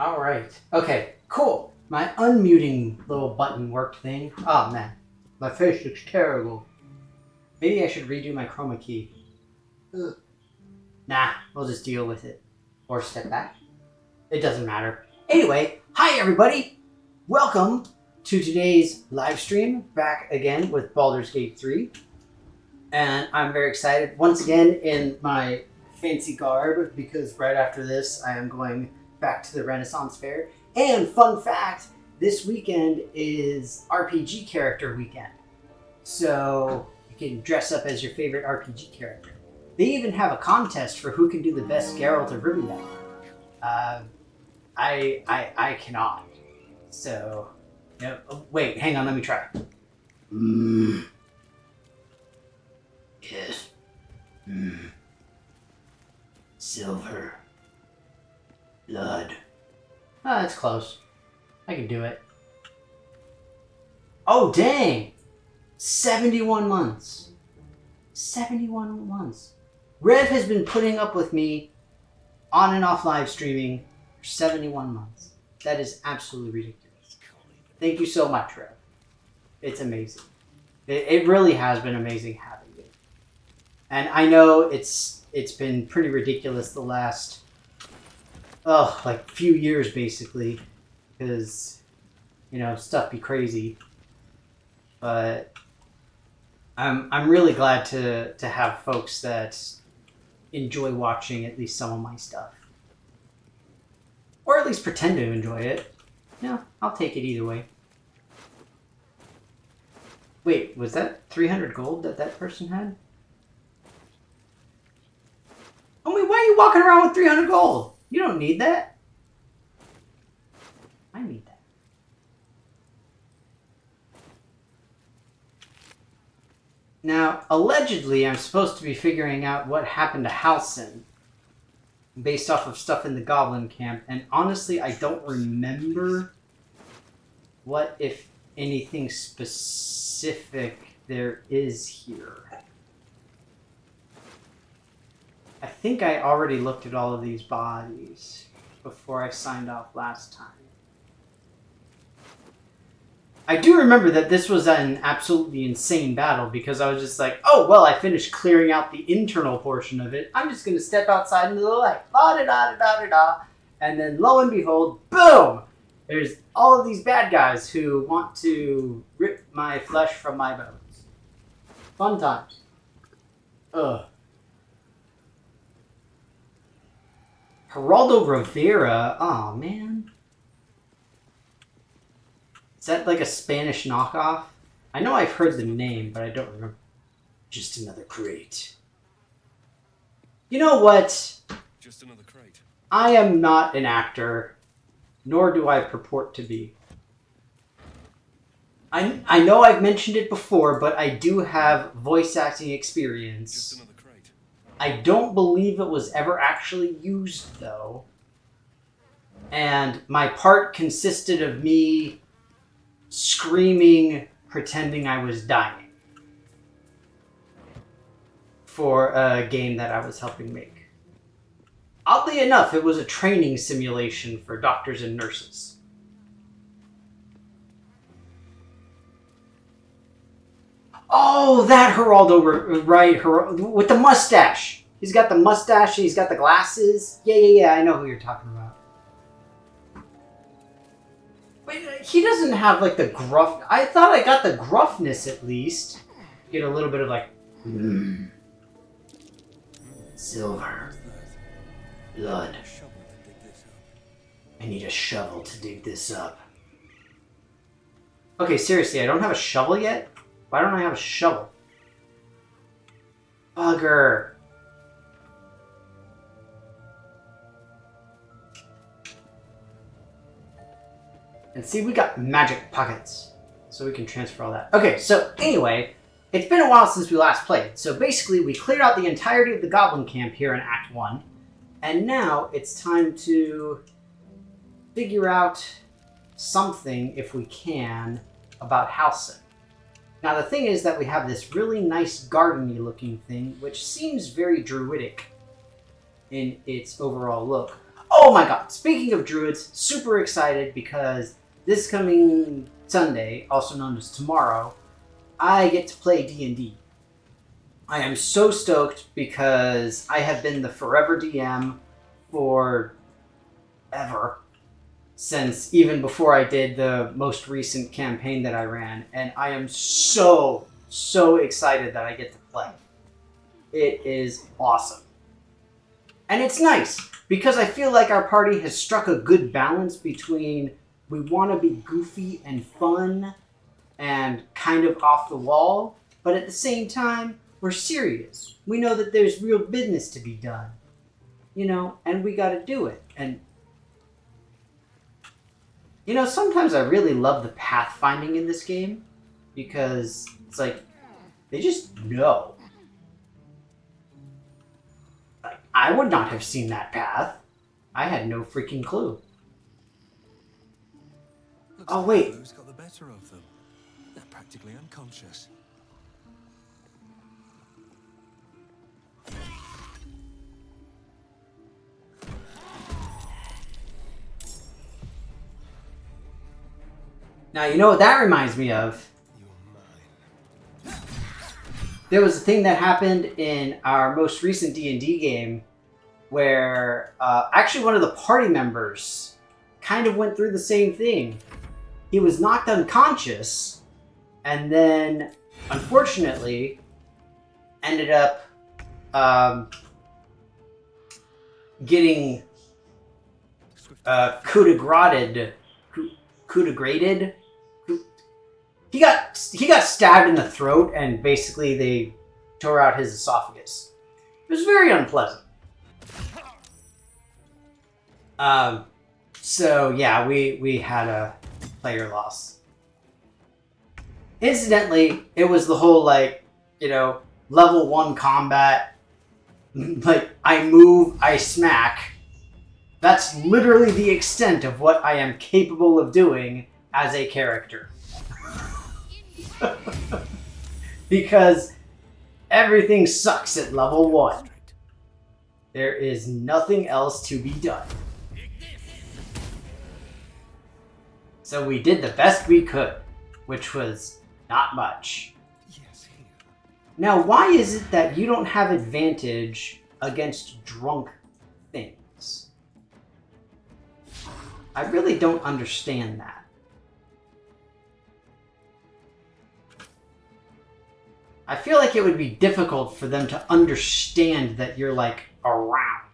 Alright. Okay, cool. My unmuting little button worked thing. Oh man, my face looks terrible. Maybe I should redo my chroma key. Ugh. Nah, we'll just deal with it. Or step back. It doesn't matter. Anyway, hi everybody! Welcome to today's live stream. Back again with Baldur's Gate 3. And I'm very excited once again in my fancy garb because right after this I am going back to the Renaissance Fair. And fun fact, this weekend is RPG character weekend. So you can dress up as your favorite RPG character. They even have a contest for who can do the best Geralt of Rivia. I cannot. So, yep. Oh, wait, hang on, let me try. Yes. Silver. Blood. Ah, that's close. I can do it. Oh, dang! 71 months. 71 months. Rev has been putting up with me on and off live streaming for 71 months. That is absolutely ridiculous. Thank you so much, Rev. It's amazing. It really has been amazing having you. And I know it's been pretty ridiculous the last like few years basically, because you know stuff be crazy. But I'm really glad to have folks that enjoy watching at least some of my stuff, or at least pretend to enjoy it. Yeah, I'll take it either way. Wait, was that 300 gold that person had? I mean, why are you walking around with 300 gold? You don't need that. I need that. Now, allegedly, I'm supposed to be figuring out what happened to Halsin based off of stuff in the goblin camp, and honestly, I don't remember what, if anything, specific there is here. I think I already looked at all of these bodies before I signed off last time. I do remember that this was an absolutely insane battle because I was just like, oh, well, I finished clearing out the internal portion of it. I'm just going to step outside into the light. La-da-da-da-da-da-da. And then lo and behold, boom! There's all of these bad guys who want to rip my flesh from my bones. Fun times. Ugh. Geraldo Rivera? Aw, man. Is that like a Spanish knockoff? I know I've heard the name, but I don't remember. Just another crate. You know what? Just another crate. I am not an actor, nor do I purport to be. I know I've mentioned it before, but I do have voice acting experience. Just another crate. I don't believe it was ever actually used, though. And my part consisted of me screaming, pretending I was dying for a game that I was helping make. Oddly enough, it was a training simulation for doctors and nurses. Oh, that Geraldo, right, with the mustache. He's got the mustache, he's got the glasses. Yeah, I know who you're talking about. But he doesn't have, like, the gruff... I thought I got the gruffness, at least. Get a little bit of, like... Silver. Blood. I need a shovel to dig this up. Okay, seriously, I don't have a shovel yet? Why don't I have a shovel? Bugger. And see, we got magic pockets. So we can transfer all that. Okay, so anyway, it's been a while since we last played. So basically, we cleared out the entirety of the goblin camp here in Act 1. And now it's time to figure out something, if we can, about Halsin. Now the thing is that we have this really nice garden-y looking thing, which seems very druidic in its overall look. Oh my god, speaking of druids, super excited because this coming Sunday, also known as tomorrow, I get to play D&D. I am so stoked because I have been the forever DM for ever, since even before I did the most recent campaign that I ran, and I am so excited that I get to play. It is awesome. And it's nice, because I feel like our party has struck a good balance between we want to be goofy and fun and kind of off the wall, but at the same time, we're serious. We know that there's real business to be done, you know, and we got to do it. And, you know, sometimes I really love the pathfinding in this game, because it's like, they just know. Like, I would not have seen that path. I had no freaking clue. Looks oh, wait. Who's got the better of them? They're practically unconscious. Now, you know what that reminds me of? There was a thing that happened in our most recent D&D game where actually one of the party members kind of went through the same thing. He was knocked unconscious and then, unfortunately, ended up getting coup de grated. He got stabbed in the throat, and basically they tore out his esophagus. It was very unpleasant. So yeah, we had a player loss. Incidentally, it was the whole, like, you know, level 1 combat. Like, I move, I smack. That's literally the extent of what I am capable of doing as a character. Because everything sucks at level 1. There is nothing else to be done. So we did the best we could, which was not much. Now, why is it that you don't have advantage against drunk things? I really don't understand that. I feel like it would be difficult for them to understand that you're, like, around.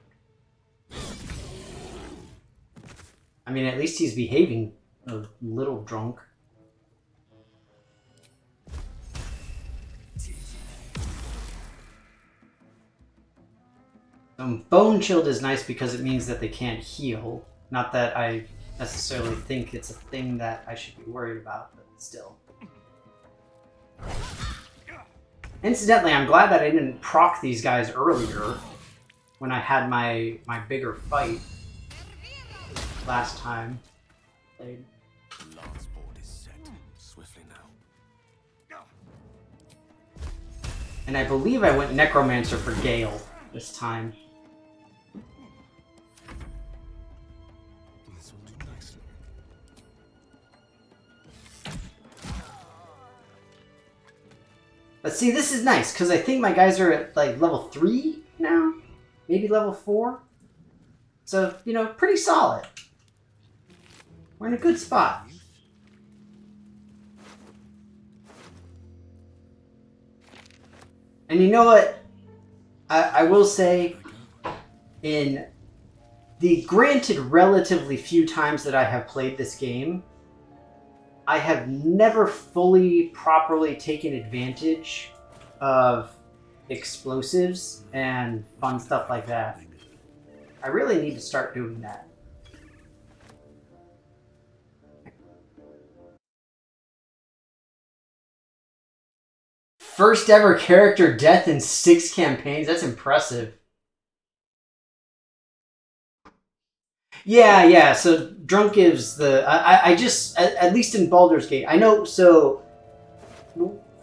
I mean, at least he's behaving a little drunk. Bone chilled is nice because it means that they can't heal. Not that I necessarily think it's a thing that I should be worried about, but still. Incidentally, I'm glad that I didn't proc these guys earlier when I had my bigger fight last time. Last board is set. Swiftly now. And I believe I went Necromancer for Gale this time. This will do nicely. But see, this is nice, because I think my guys are at, like, level 3 now? Maybe level 4? So, you know, pretty solid. We're in a good spot. And you know what? I will say, in the granted relatively few times that I have played this game, I have never fully, properly taken advantage of explosives and fun stuff like that. I really need to start doing that. First ever character death in 6 campaigns? That's impressive. Yeah, so drunk gives the... I just, at least in Baldur's Gate, I know, so...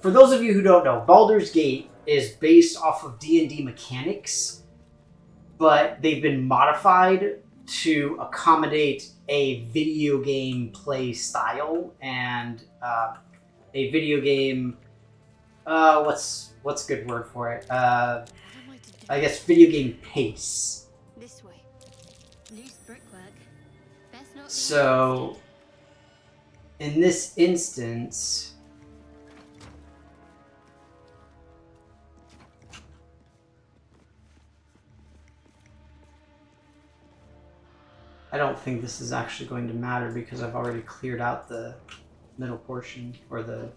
For those of you who don't know, Baldur's Gate is based off of D&D mechanics, but they've been modified to accommodate a video game play style and a video game. What's a good word for it? I guess video game pace. This way. Loose brickwork. Best not. So, in this instance, I don't think this is actually going to matter because I've already cleared out the middle portion or the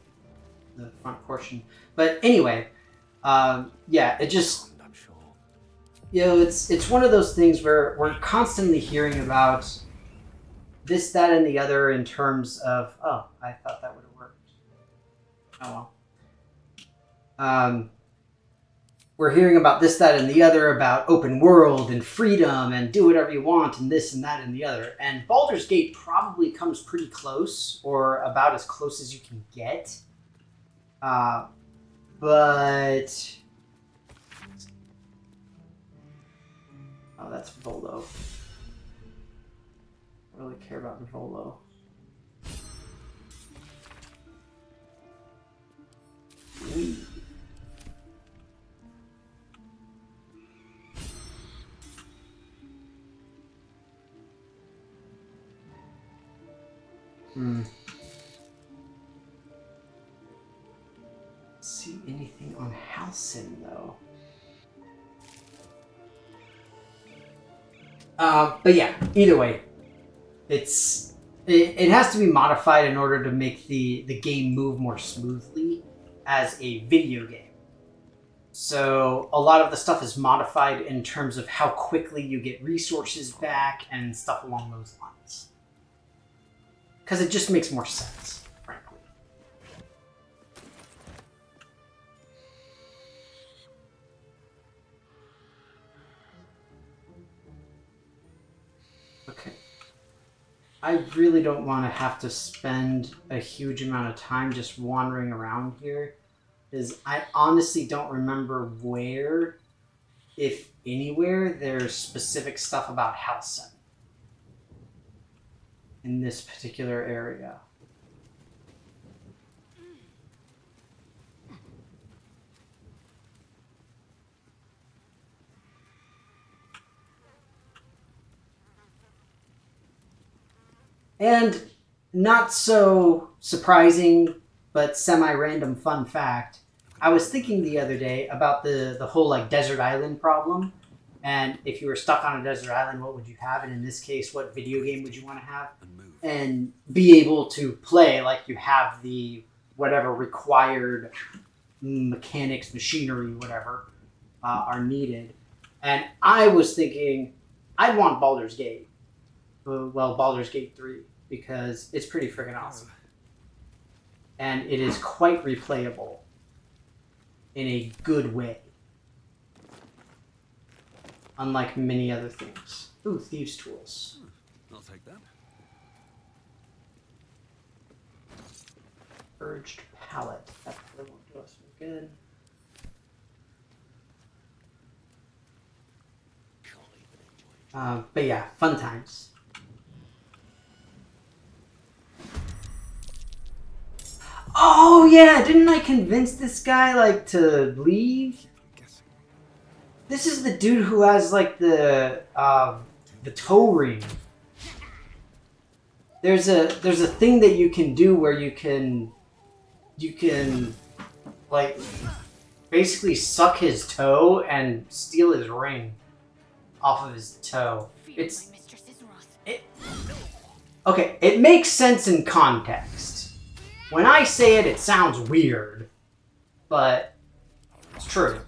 front portion. But anyway, yeah, it just, you know, it's one of those things where we're constantly hearing about this, that, and the other in terms of, oh, I thought that would have worked. Oh well. We're hearing about this, that, and the other, about open world and freedom and do whatever you want and this and that and the other. And Baldur's Gate probably comes pretty close, or about as close as you can get. But... Oh, that's Volo. I don't really care about Volo. Wee. See anything on Halcyon though? But yeah, either way, it has to be modified in order to make the game move more smoothly as a video game. So a lot of the stuff is modified in terms of how quickly you get resources back and stuff along those lines. Because it just makes more sense, frankly. Okay. I really don't want to have to spend a huge amount of time just wandering around here, because I honestly don't remember where, if anywhere, there's specific stuff about Halcyon in this particular area. And not so surprising, but semi-random fun fact, I was thinking the other day about the whole like desert island problem. And if you were stuck on a desert island, what would you have? And in this case, what video game would you want to have? And be able to play like you have the whatever required mechanics, machinery, whatever are needed. And I was thinking I'd want Baldur's Gate. Well, Baldur's Gate 3, because it's pretty freaking awesome. And it is quite replayable in a good way. Unlike many other things. Ooh, thieves' tools. I'll take that. Urged pallet. That probably won't do us any good. But yeah, fun times. Oh yeah, didn't I convince this guy like to leave? This is the dude who has like the toe ring. There's a thing that you can do where you can like basically suck his toe and steal his ring off of his toe. Okay, it makes sense in context. When I say it, it sounds weird, but it's true.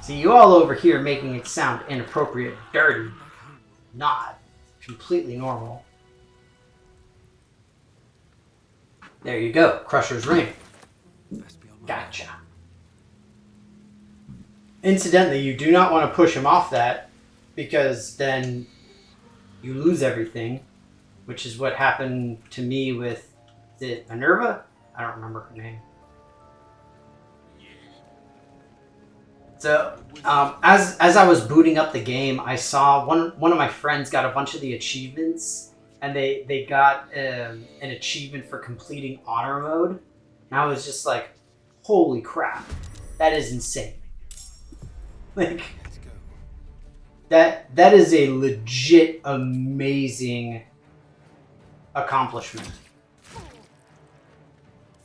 See, you all over here making it sound inappropriate, dirty. Not. Completely normal. There you go. Crusher's ring. Gotcha. Incidentally, you do not want to push him off that, because then you lose everything, which is what happened to me with, is it Minerva? I don't remember her name. So, as I was booting up the game, I saw one of my friends got a bunch of the achievements, and they got an achievement for completing honor mode, and I was just like, holy crap, that is insane. Like, that is a legit amazing accomplishment.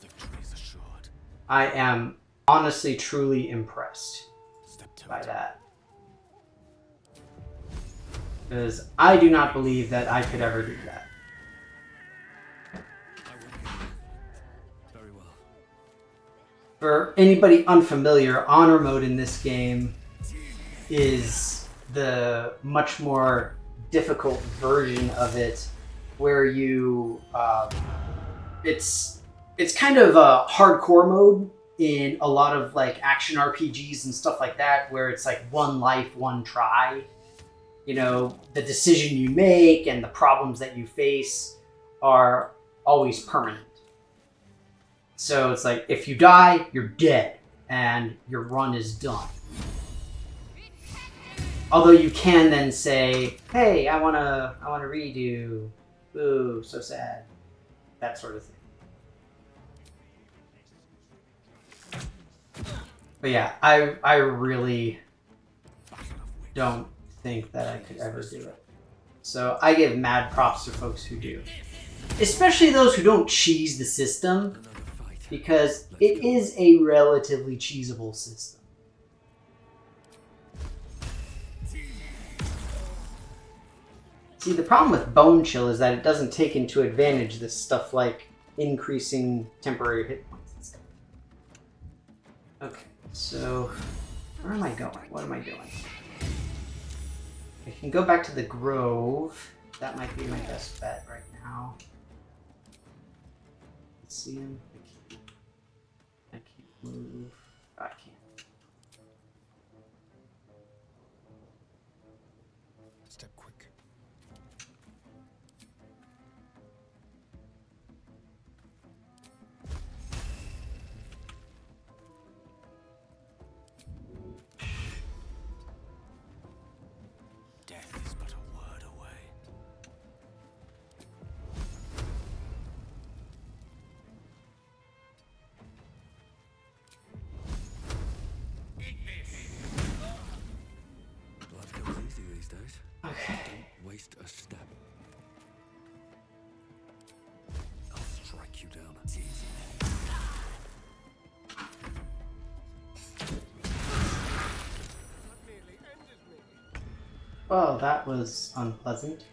Victory's assured. I am honestly truly impressed by that. Because I do not believe that I could ever do that. Very well. For anybody unfamiliar, honor mode in this game is the much more difficult version of it, where you it's kind of a hardcore mode in a lot of like action RPGs and stuff like that, where it's like one life, one try. You know, the decision you make and the problems that you face are always permanent. So it's like, if you die, you're dead, and your run is done. Although you can then say, hey, I wanna redo. Ooh, so sad. That sort of thing. But yeah, I really don't think that I could ever do it. So I give mad props to folks who do. Especially those who don't cheese the system, because it is a relatively cheesable system. See, the problem with Bone Chill is that it doesn't take into advantage this stuff like increasing temporary hit points and stuff. Okay, so where am I going? What am I doing? I can go back to the Grove. That might be my best bet right now. Let's see him. I can't move. I can't. Step quick. Death is but a word away. Life goes easy these days. Okay. Don't waste a step. I'll strike you down. Well, that was unpleasant. Do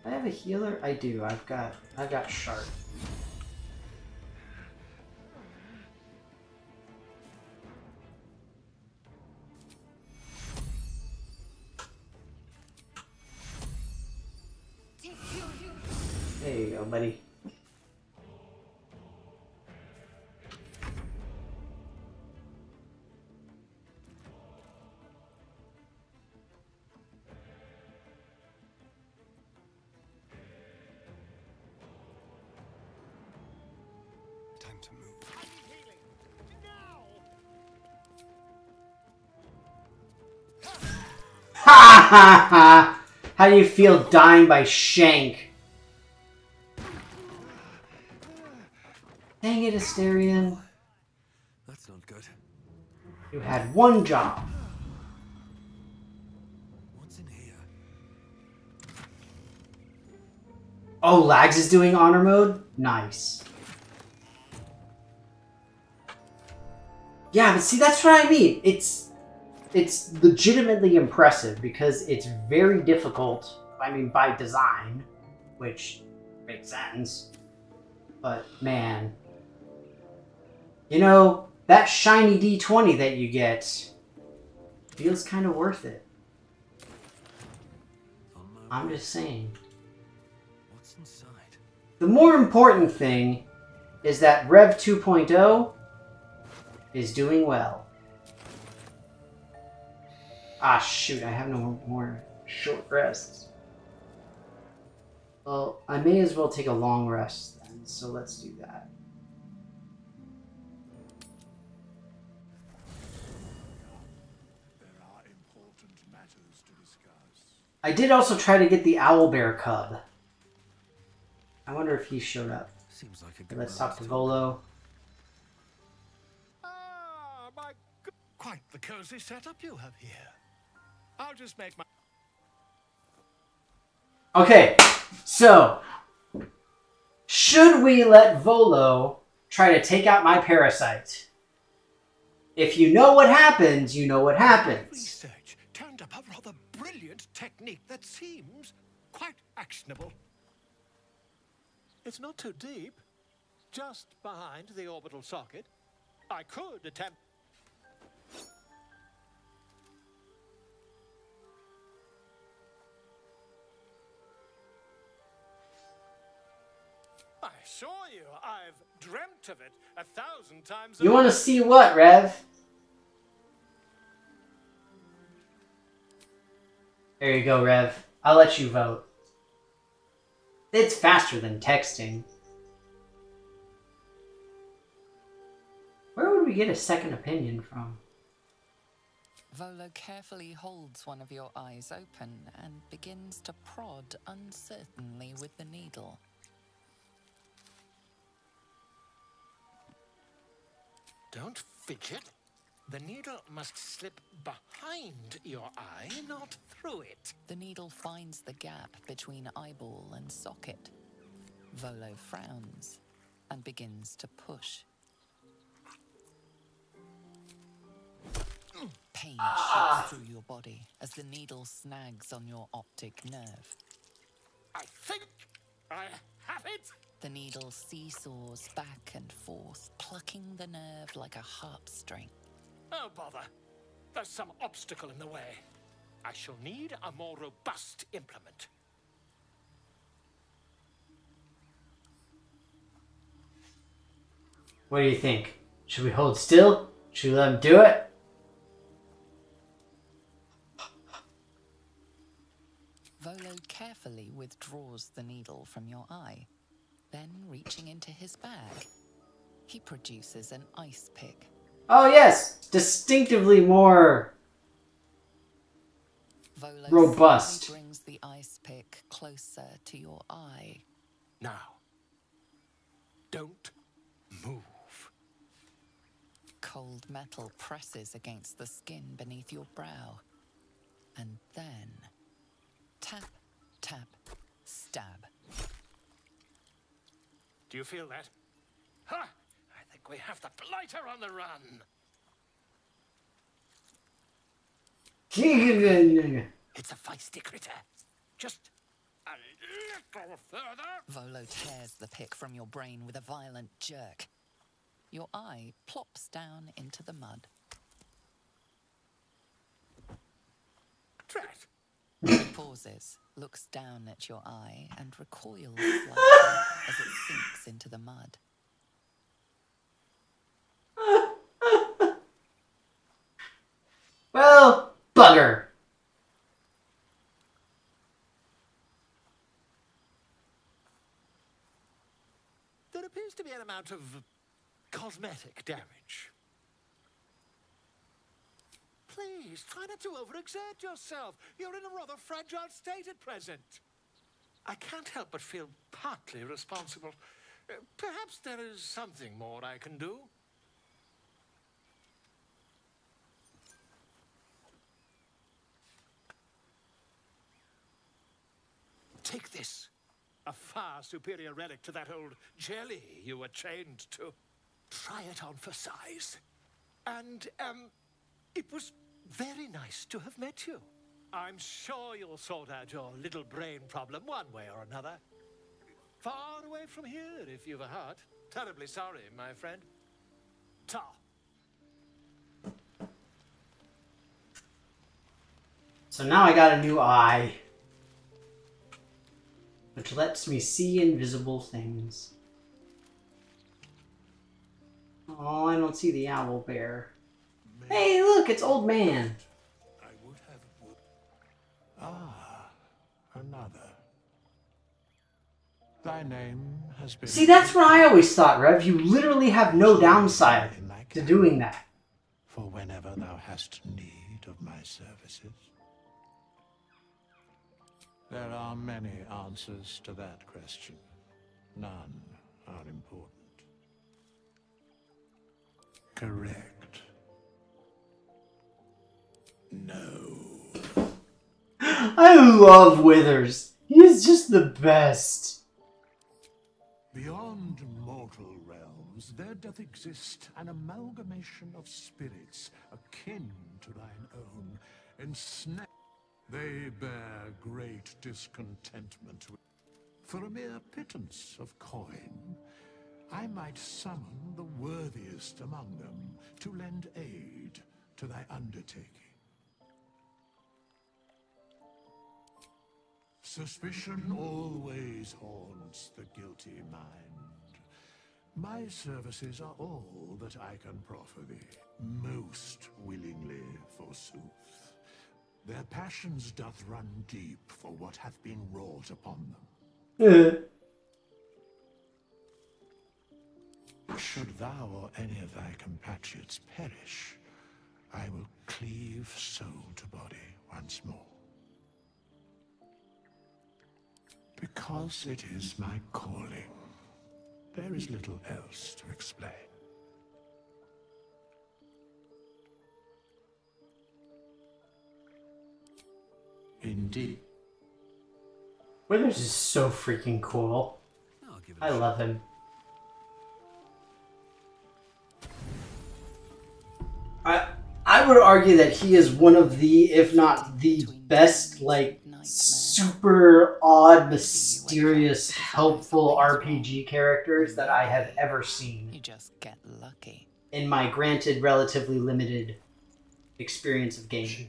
I have a healer? I do. I've got Sharp. There you go, buddy. Time to move. Ha ha ha! How do you feel dying by Shank? Dang it, Asterion. That's not good. You had one job. What's in here? Oh, Lags is doing honor mode? Nice. Yeah, but see, that's what I mean. It's legitimately impressive because it's very difficult, I mean, by design, which makes sense. But, man. You know, that shiny D20 that you get feels kind of worth it. I'm just saying. What's inside? The more important thing is that Rev 2.0 is doing well. Ah, shoot, I have no more short rests. Well, I may as well take a long rest then, so let's do that. I did also try to get the owlbear cub. I wonder if he showed up. Seems like a Okay, good let's moment talk to Volo. Ah, my quite the cozy setup you have here. I'll just make my... Okay, so should we let Volo try to take out my parasite? If you know what happens, you know what happens. Research turned up a rather brilliant technique that seems quite actionable. It's not too deep. Just behind the orbital socket. I could attempt... I assure you, I've dreamt of it 1,000 times. You want to see what, Rev? There you go, Rev. I'll let you vote. It's faster than texting. Where would we get a second opinion from? Volo carefully holds one of your eyes open and begins to prod uncertainly with the needle. Don't fidget. The needle must slip behind your eye, not through it. The needle finds the gap between eyeball and socket. Volo frowns and begins to push. Pain shoots through your body as the needle snags on your optic nerve. I think I have it. The needle seesaws back and forth, plucking the nerve like a harp string. Oh, bother. There's some obstacle in the way. I shall need a more robust implement. What do you think? Should we hold still? Should we let him do it? Volo carefully withdraws the needle from your eye. Then, reaching into his bag, he produces an ice pick. Oh yes! Distinctively more Volo robust. slowly brings the ice pick closer to your eye. Now, don't move. Cold metal presses against the skin beneath your brow. And then, tap, tap, stab. Do you feel that? Ha! I think we have the blighter on the run. It's a feisty critter. Just a little further. Volo tears the pick from your brain with a violent jerk. Your eye plops down into the mud. Drat. He pauses, looks down at your eye, and recoils slightly as it sinks into the mud. Well, bugger. There appears to be an amount of cosmetic damage. Please, try not to overexert yourself. You're in a rather fragile state at present. I can't help but feel partly responsible. Perhaps there is something more I can do. Take this. A far superior relic to that old jelly you were chained to. Try it on for size. And, it was very nice to have met you. I'm sure you'll sort out your little brain problem one way or another. Far away from here, if you've a heart. Terribly sorry, my friend. Ta. So now I got a new eye, which lets me see invisible things. Oh, I don't see the owl bear. Hey, look, it's old man. I would have... another. Thy name has been... See, that's what I always thought, Rev. You literally have no downside to doing that. For whenever thou hast need of my services. There are many answers to that question. None are important. Correct. No. I love Withers. He is just the best. Beyond mortal realms, there doth exist an amalgamation of spirits akin to thine own, ensnared. They bear great discontentment. For a mere pittance of coin, I might summon the worthiest among them to lend aid to thy undertaking. Suspicion always haunts the guilty mind. My services are all that I can proffer thee, most willingly, forsooth. Their passions doth run deep for what hath been wrought upon them. Should thou or any of thy compatriots perish, I will cleave soul to body once more. Because it is my calling, there is little else to explain. Indeed. Withers is so freaking cool. I love him. I would argue that he is one of the, if not the best, like, super odd, mysterious, helpful RPG characters that I have ever seen. You just get lucky. In my granted, relatively limited experience of gaming.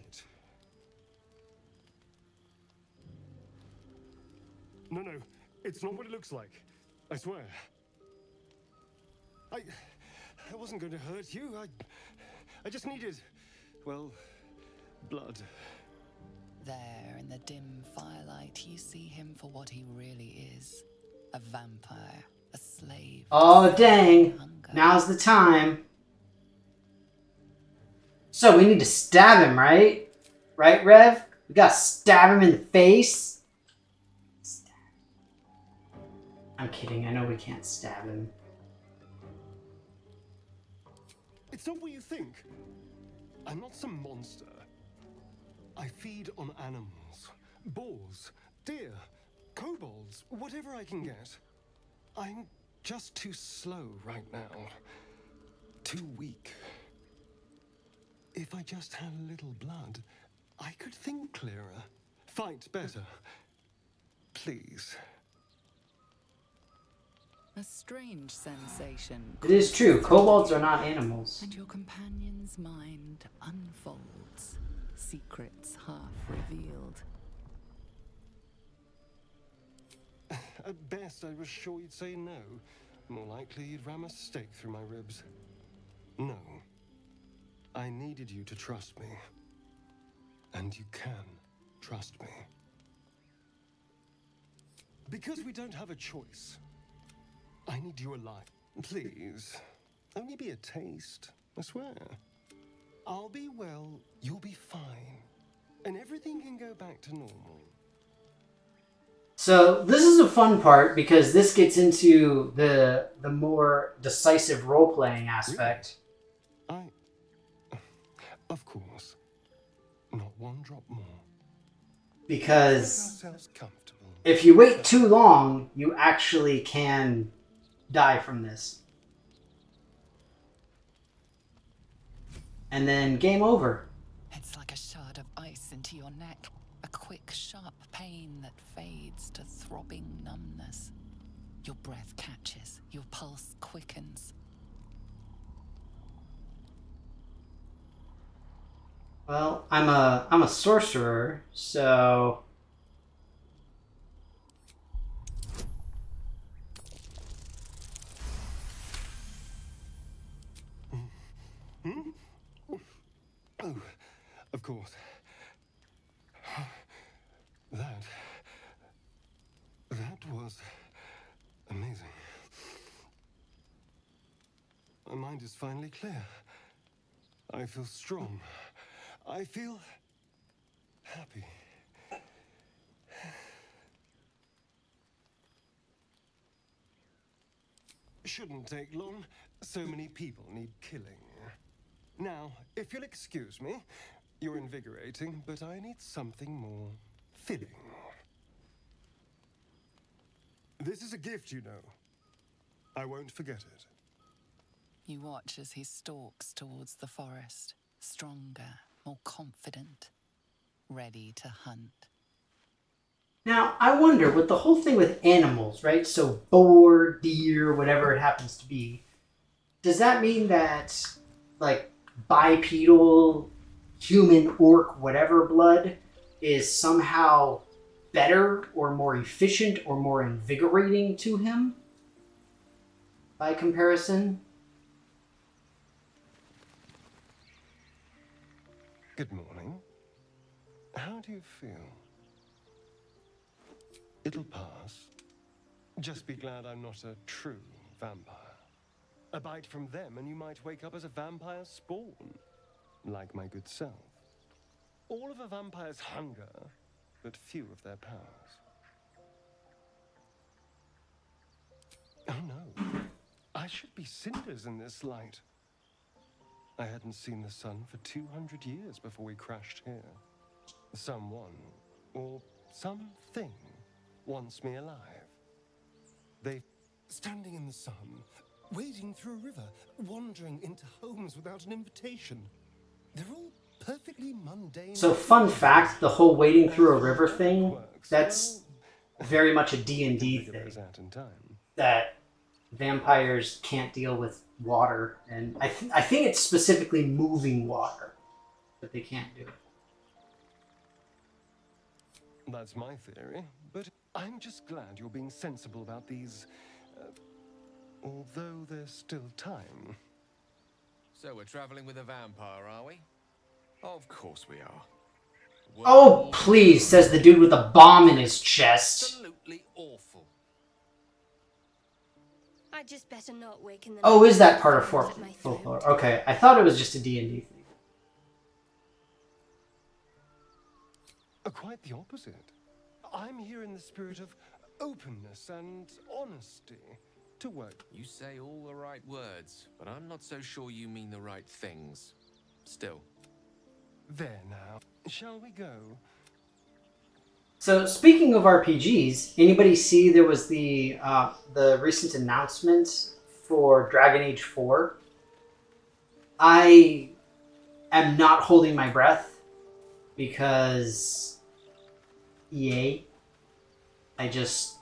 No, it's not what it looks like. I swear. I wasn't going to hurt you. I just needed, well, blood. There, in the dim firelight, you see him for what he really is. A vampire, a slave. Oh, dang. Now's the time. So, we need to stab him, right? Right, Rev? We gotta stab him in the face? I'm kidding. I know we can't stab him. It's not what you think. I'm not some monster. I feed on animals. Boars, deer, kobolds, whatever I can get. I'm just too slow right now. Too weak. If I just had a little blood, I could think clearer. Fight better. Please. A strange sensation. It is true. Kobolds are not animals. And your companion's mind unfolds. Secrets half revealed. At best, I was sure you'd say no. More likely, you'd ram a stake through my ribs. No. I needed you to trust me. And you can trust me. Because we don't have a choice. I need you alive. Please. Only be a taste, I swear. I'll be well, you'll be fine. And everything can go back to normal. So, this is a fun part because this gets into the more decisive role-playing aspect. Really? Of course. Not one drop more. Because if you wait too long, you actually can die from this. And then game over. It's like a shard of ice into your neck. A quick, sharp pain that fades to throbbing numbness. Your breath catches. Your pulse quickens. Well, I'm a sorcerer, so Oh, of course. That was amazing. My mind is finally clear. I feel strong. I feel happy. Shouldn't take long. So many people need killing. Now, if you'll excuse me, you're invigorating, but I need something more filling. This is a gift, you know. I won't forget it. You watch as he stalks towards the forest, stronger, more confident, ready to hunt. Now, I wonder, with the whole thing with animals, right? So, boar, deer, whatever it happens to be, does that mean that, like, bipedal, human, orc, whatever blood is somehow better or more efficient or more invigorating to him? By comparison? Good morning. How do you feel? It'll pass. Just be glad I'm not a true vampire. A bite from them and you might wake up as a vampire spawn. Like my good self. All of a vampire's hunger, but few of their powers. Oh no. I should be cinders in this light. I hadn't seen the sun for 200 years before we crashed here. Someone, or something, wants me alive. They standing in the sun, wading through a river, wandering into homes without an invitation. They're all perfectly mundane. So, fun fact, the whole wading through a river thing, that's very much a D&D thing. That vampires can't deal with water, and I think it's specifically moving water that they can't do. That's my theory, but I'm just glad you're being sensible about these, although there's still time. So we're traveling with a vampire, are we? Of course we are. Oh, please, says the dude with a bomb in his chest. Absolutely awful. I just better not wake in the Oh, night is that part of at my throat. folklore? Okay, I thought it was just a D&D thing. Quite the opposite. I'm here in the spirit of openness and honesty to work. You say all the right words, but I'm not so sure you mean the right things. Still. There now. Shall we go? So, speaking of RPGs, anybody see there was the recent announcement for Dragon Age 4? I am not holding my breath because EA, I just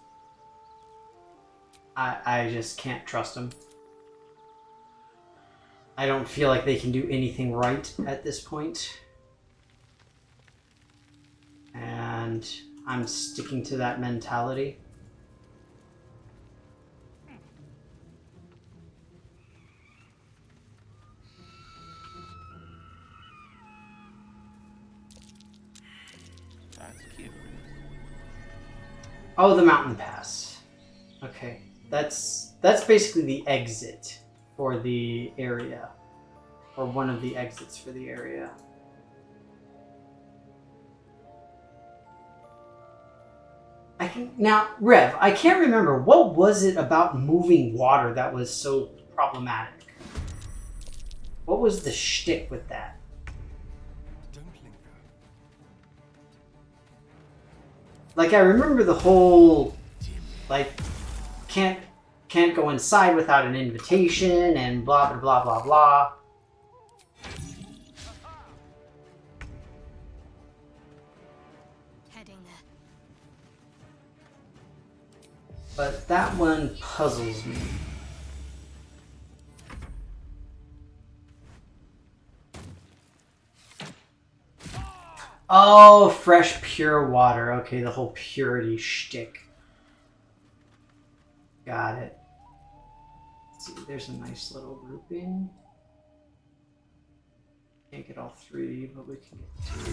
can't trust them. I don't feel like they can do anything right at this point. And I'm sticking to that mentality. That's cute. Oh, the mountain pass. Okay, that's basically the exit for the area, or one of the exits for the area. Now, Rev, I can't remember, what was it about moving water that was so problematic? What was the shtick with that? Don't linger. Like, I remember the whole, like, can't go inside without an invitation and blah, blah, blah, blah, blah. Heading there. But that one puzzles me. Oh, fresh, pure water. Okay, the whole purity shtick. Got it. Let's see, there's a nice little grouping. Can't get all three, but we can get two.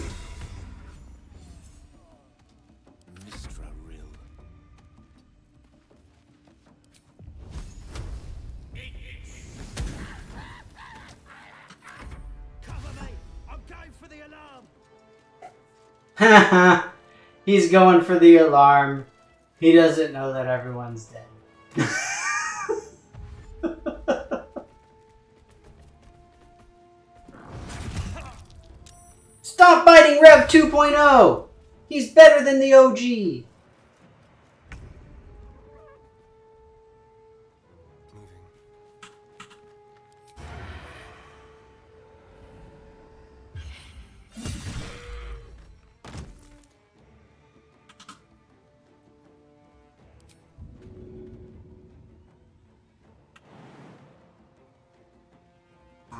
Mistra Rill. Cover me! I'm going for the alarm! Haha, he's going for the alarm. He doesn't know that everyone's dead. 2.0! He's better than the OG!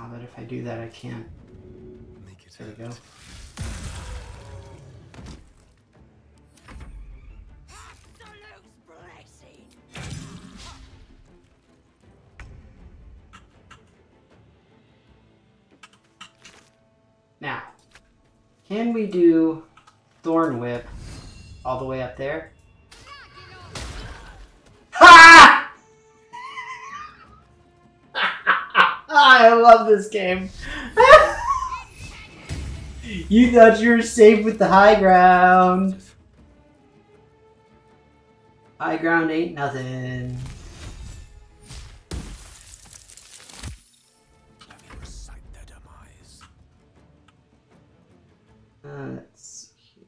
But if I do that, I can't. There we go. Now, can we do Thorn Whip all the way up there? Ha! I love this game. You thought you were safe with the high ground. High ground ain't nothing. Let me recite their demise. Let's see here.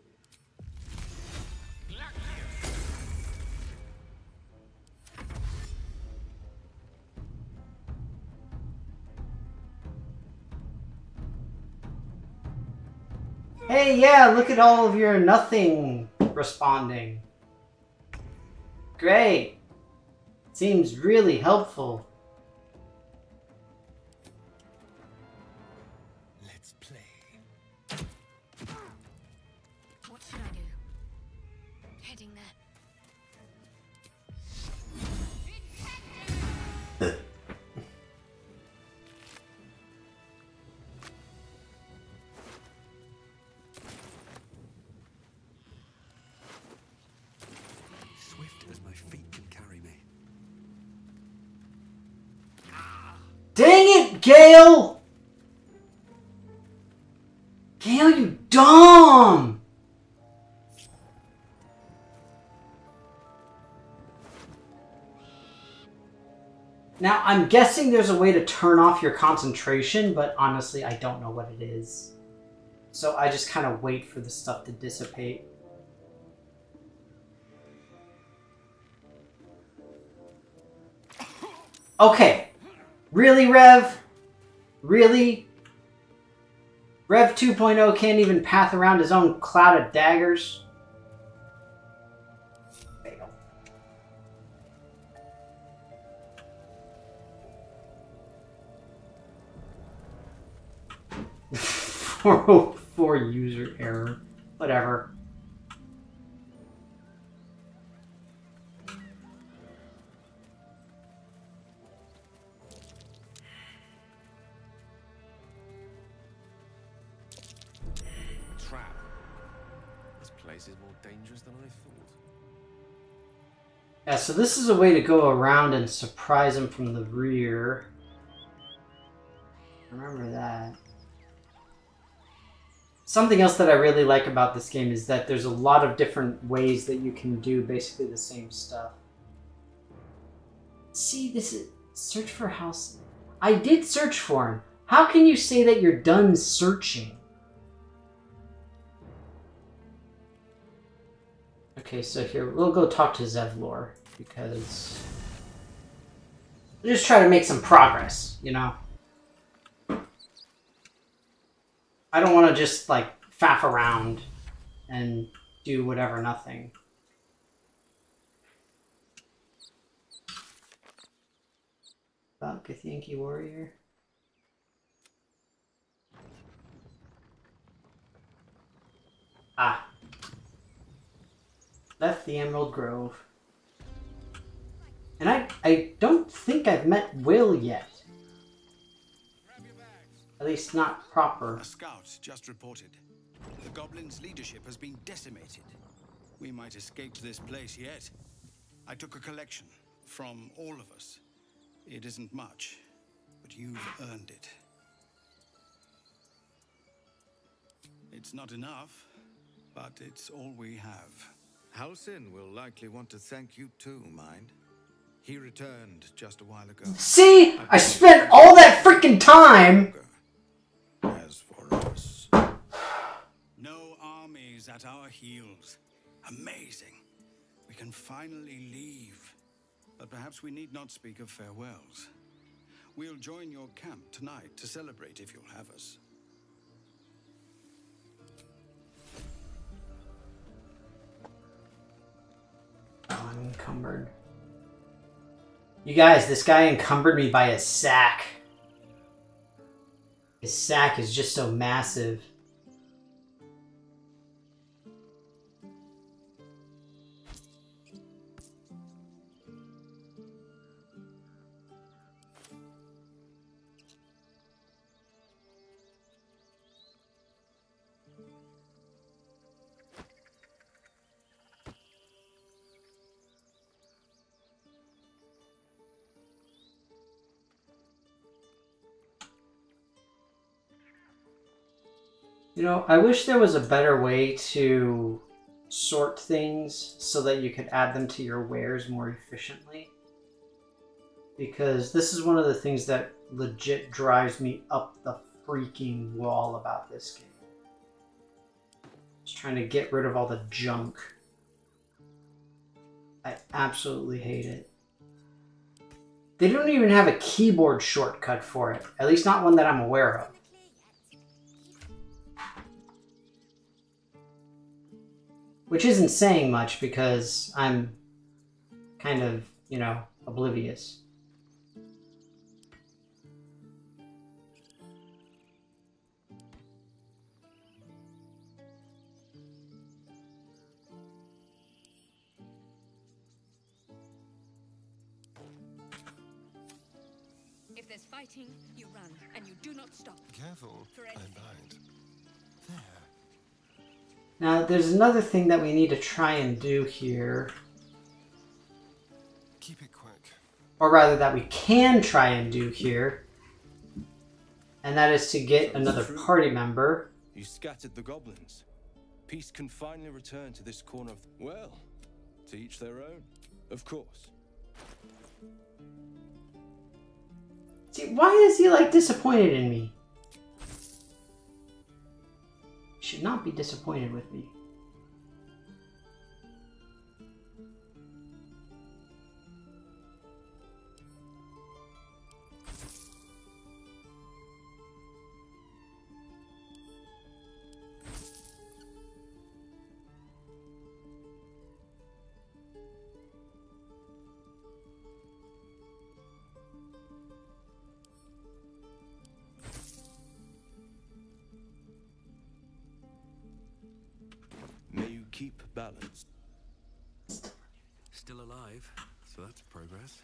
Hey, yeah, look at all of your nothing responding. Great. Seems really helpful. Let's play. What should I do? Heading there. Swift as my feet can carry me. Dang it, Gale! Gale, you dumb! Now, I'm guessing there's a way to turn off your concentration, but honestly, I don't know what it is. So I just kind of wait for the stuff to dissipate. Okay. Really, Rev? Really? Rev 2.0 can't even path around his own cloud of daggers? Fail. 404 user error. Whatever. Trap. This place is more dangerous than I thought. Yeah, so this is a way to go around and surprise him from the rear. Remember that. Something else that I really like about this game is that there's a lot of different ways that you can do basically the same stuff. See, this is... Search for house... I did search for him. How can you say that you're done searching? Okay, so here, we'll go talk to Zevlor, because... we'll just try to make some progress, you know? I don't want to just, like, faff around and do whatever, nothing. About Githyanki Warrior. Ah. Left the Emerald Grove. And I don't think I've met Will yet. At least not proper. A scout just reported. The goblins' leadership has been decimated. We might escape this place yet. I took a collection from all of us. It isn't much, but you've earned it. It's not enough, but it's all we have. Halsin will likely want to thank you too, mind. He returned just a while ago. See? I spent all that freaking time! As for us, no is at our heels. Amazing. We can finally leave. But perhaps we need not speak of farewells. We'll join your camp tonight to celebrate if you'll have us. I'm encumbered. You guys, this guy encumbered me by his sack. His sack is just so massive. You know, I wish there was a better way to sort things so that you could add them to your wares more efficiently. Because this is one of the things that legit drives me up the freaking wall about this game. Just trying to get rid of all the junk. I absolutely hate it. They don't even have a keyboard shortcut for it. At least not one that I'm aware of. Which isn't saying much because I'm kind of, you know, oblivious. If there's fighting, you run, and you do not stop. Careful, I lied. There. Now, there's another thing that we need to try and do here. Keep it quick. Or rather, that we can try and do here. And that is to get another party member. You scattered the goblins. Peace can finally return to this corner of... Well, to each their own, of course. See, why is he, like, disappointed in me? Should not be disappointed with me. Keep balance. Still alive, so that's progress.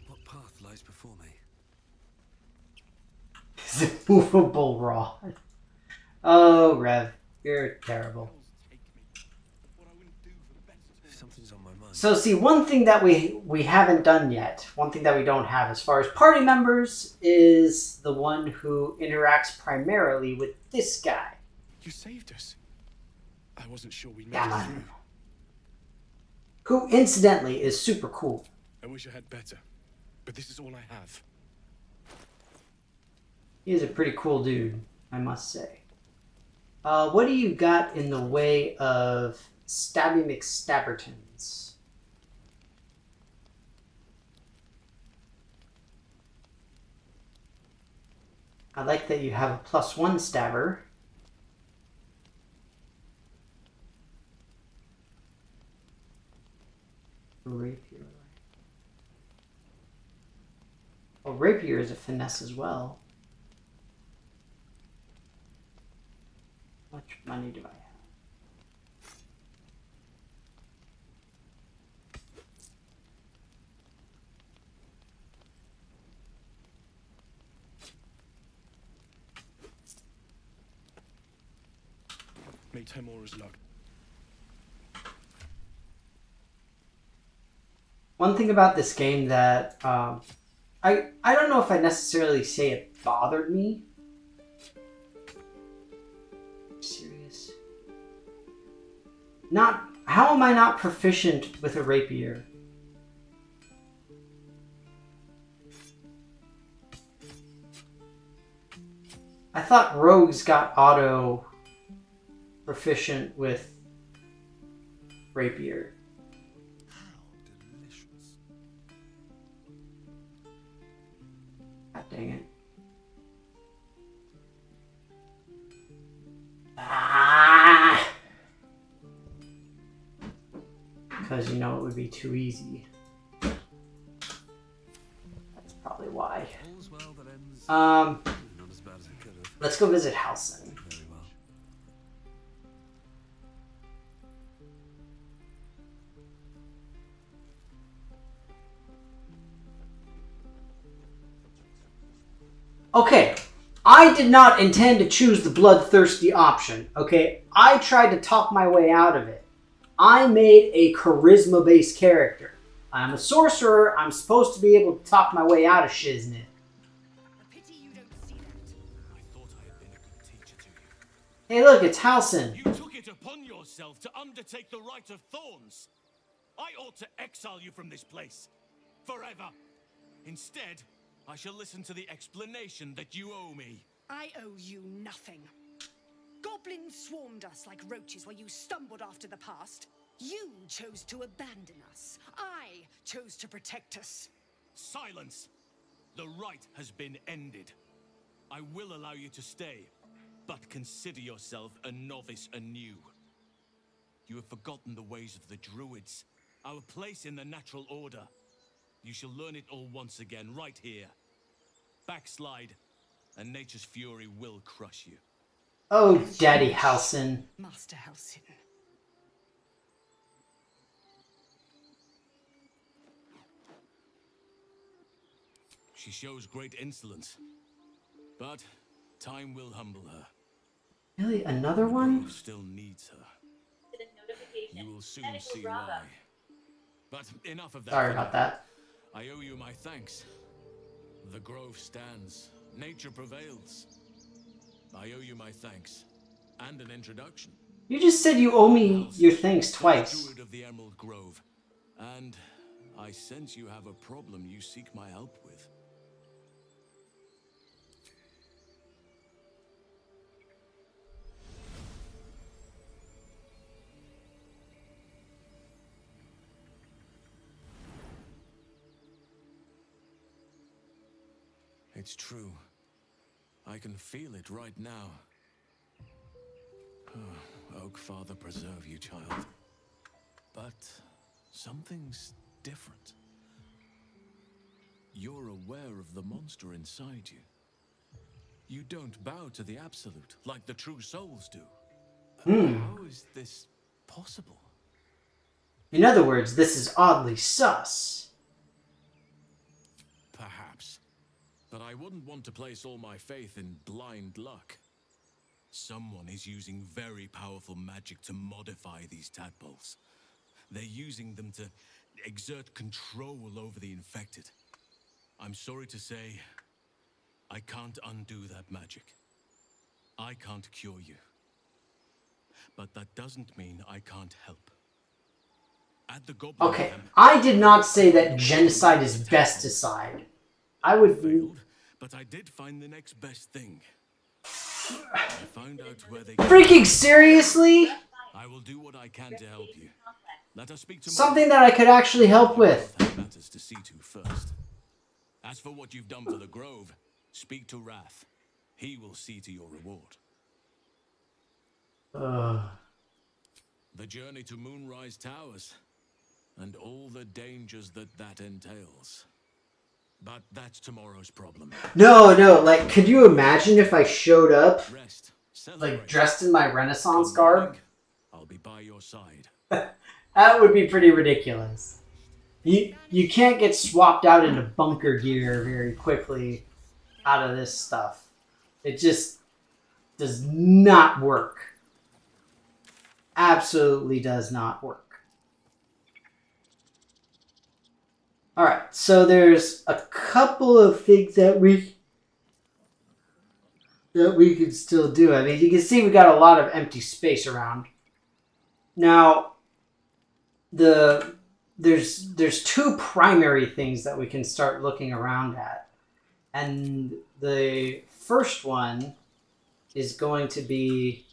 What path lies before me? It's a movable rod. Oh, Rev, you're terrible. Something's on my mind. So see, one thing that we haven't done yet, one thing that we don't have as far as party members is the one who interacts primarily with this guy. You saved us. I wasn't sure we'd make Come it on. through. Who, incidentally, is super cool. I wish I had better, but this is all I have. He is a pretty cool dude, I must say. What do you got in the way of Stabby McStabbertons? I like that you have a +1 stabber. Rapier. Well, rapier is a finesse as well. How much money do I have? May Temora's luck. One thing about this game that I don't know if I necessarily say it bothered me. Serious. How am I not proficient with a rapier? I thought rogues got auto proficient with rapier. God dang it. Ah! Because you know it would be too easy. That's probably why. Let's go visit Halsin. Okay, I did not intend to choose the bloodthirsty option, okay? I tried to talk my way out of it. I made a charisma-based character. I'm a sorcerer, I'm supposed to be able to talk my way out of shiznit. Hey look, it's Halsin. You took it upon yourself to undertake the Rite of Thorns. I ought to exile you from this place. Forever. Instead, I shall listen to the explanation that you owe me. I owe you nothing. Goblins swarmed us like roaches while you stumbled after the past. You chose to abandon us. I chose to protect us. Silence! The rite has been ended. I will allow you to stay, but consider yourself a novice anew. You have forgotten the ways of the druids, our place in the natural order. You shall learn it all once again, right here. Backslide, and nature's fury will crush you. Oh, Daddy Halsin. Master Halsin. She shows great insolence, but time will humble her. Really? Another one? Grove still needs her. You will soon see why. But enough of that. Sorry about that. I owe you my thanks. The grove stands. Nature prevails. I owe you my thanks. And an introduction. You just said you owe me your thanks twice. Druid of the Emerald Grove. And I sense you have a problem you seek my help with. It's true. I can feel it right now. Oh, Oak Father preserve you, child. But something's different. You're aware of the monster inside you. You don't bow to the Absolute like the true souls do. How is this possible? In other words, this is oddly sus. Perhaps. But I wouldn't want to place all my faith in blind luck. Someone is using very powerful magic to modify these tadpoles. They're using them to exert control over the infected. I'm sorry to say, I can't undo that magic. I can't cure you. But that doesn't mean I can't help. At the Goblin Okay, camp, I did not say that genocide is besticide. I would... failed, but I did find the next best thing. I found out where they... Freaking seriously? I will do what I can to help you. Let us speak to Something that I could actually help with. matters to see to first. As for what you've done for the Grove, speak to Wrath. He will see to your reward. The journey to Moonrise Towers, and all the dangers that entails. But that's tomorrow's problem. No, like, could you imagine if I showed up, like, dressed in my Renaissance garb? I'll be by your side. That would be pretty ridiculous. You can't get swapped out into bunker gear very quickly out of this stuff. It just does not work. Absolutely does not work. Alright, so there's a couple of things that we could still do. I mean, you can see we got a lot of empty space around. Now, there's two primary things that we can start looking around at. And the first one is going to be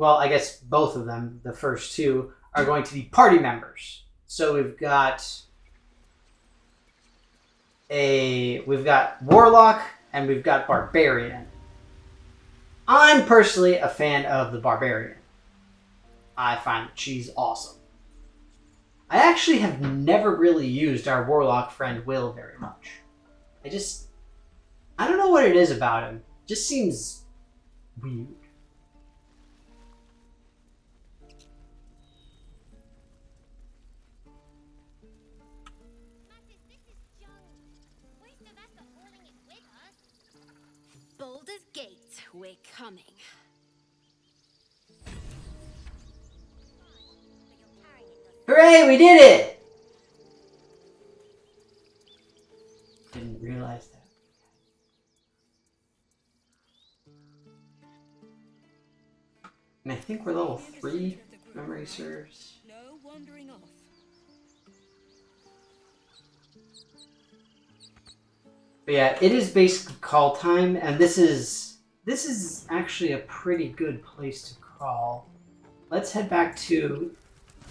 well, I guess both of them, the first two, are going to be party members. So we've got Warlock and we've got Barbarian. I'm personally a fan of the Barbarian. I find that she's awesome. I actually have never really used our Warlock friend Will very much. I don't know what it is about him. Just seems weird. Baldur's Gate, we're coming. Hooray, we did it! Didn't realize that. And I think we're level 3, if memory serves. No wandering off. But yeah, it is basically call time, and this is actually a pretty good place to call. Let's head back to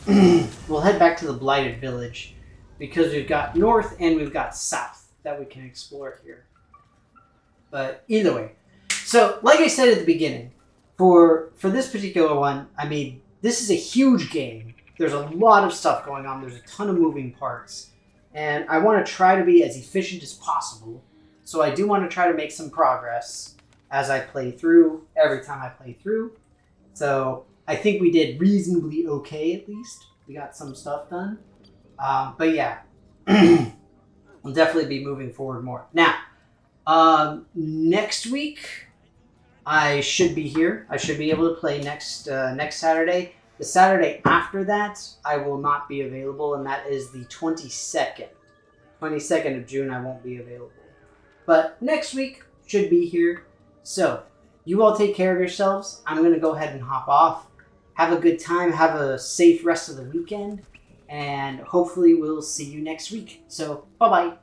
we'll head back to the Blighted Village because we've got north and we've got south that we can explore here. But either way, so like I said at the beginning, for this particular one, I mean, this is a huge game. There's a lot of stuff going on. There's a ton of moving parts. And I want to try to be as efficient as possible. So I do want to try to make some progress as I play through, every time I play through. So I think we did reasonably okay, at least. We got some stuff done. But yeah, we'll definitely be moving forward more. Now, next week, I should be here. I should be able to play next Saturday. The Saturday after that, I will not be available, and that is the 22nd. 22nd of June, I won't be available. But next week, should be here. So, you all take care of yourselves. I'm going to go ahead and hop off. Have a good time. Have a safe rest of the weekend. And hopefully we'll see you next week. So, bye-bye.